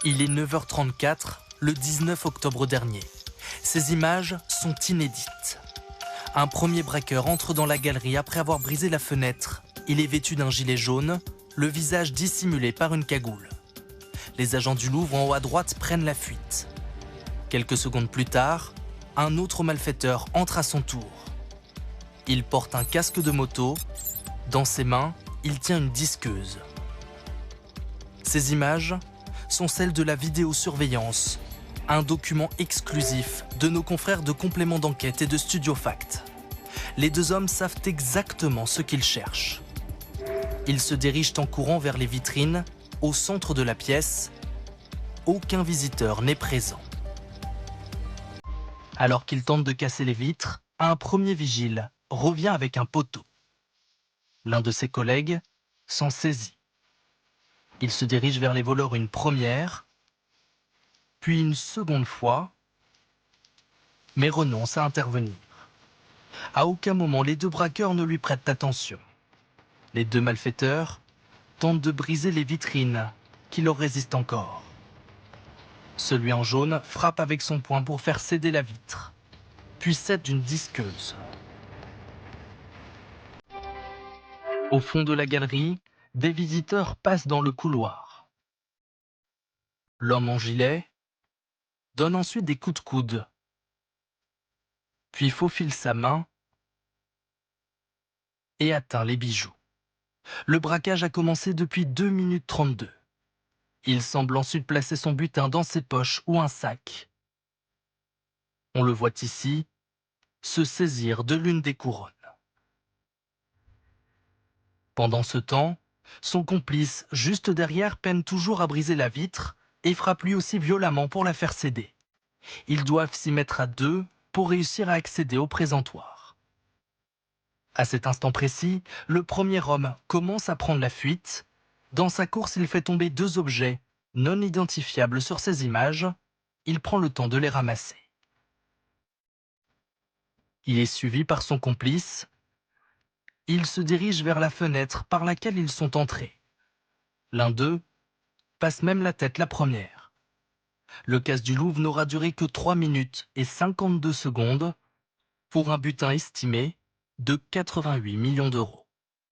Il est 9h34, le 19 octobre dernier. Ces images sont inédites. Un premier braqueur entre dans la galerie après avoir brisé la fenêtre. Il est vêtu d'un gilet jaune, le visage dissimulé par une cagoule. Les agents du Louvre en haut à droite prennent la fuite. Quelques secondes plus tard, un autre malfaiteur entre à son tour. Il porte un casque de moto. Dans ses mains, il tient une disqueuse. Ces images sont celles de la vidéosurveillance, un document exclusif de nos confrères de complément d'enquête et de Studio Fact. Les deux hommes savent exactement ce qu'ils cherchent. Ils se dirigent en courant vers les vitrines, au centre de la pièce. Aucun visiteur n'est présent. Alors qu'ils tentent de casser les vitres, un premier vigile revient avec un poteau. L'un de ses collègues s'en saisit. Il se dirige vers les voleurs une première, puis une seconde fois, mais renonce à intervenir. À aucun moment, les deux braqueurs ne lui prêtent attention. Les deux malfaiteurs tentent de briser les vitrines qui leur résistent encore. Celui en jaune frappe avec son poing pour faire céder la vitre, puis cède d'une disqueuse. Au fond de la galerie, des visiteurs passent dans le couloir. L'homme en gilet donne ensuite des coups de coude, puis faufile sa main et atteint les bijoux. Le braquage a commencé depuis 2 minutes 32. Il semble ensuite placer son butin dans ses poches ou un sac. On le voit ici se saisir de l'une des couronnes. Pendant ce temps, son complice, juste derrière, peine toujours à briser la vitre et frappe lui aussi violemment pour la faire céder. Ils doivent s'y mettre à deux pour réussir à accéder au présentoir. À cet instant précis, le premier homme commence à prendre la fuite. Dans sa course, il fait tomber 2 objets non identifiables sur ces images. Il prend le temps de les ramasser. Il est suivi par son complice. Il se dirige vers la fenêtre par laquelle ils sont entrés. L'un d'eux passe même la tête la première. Le casse du Louvre n'aura duré que 3 minutes et 52 secondes pour un butin estimé de 88 millions d'euros.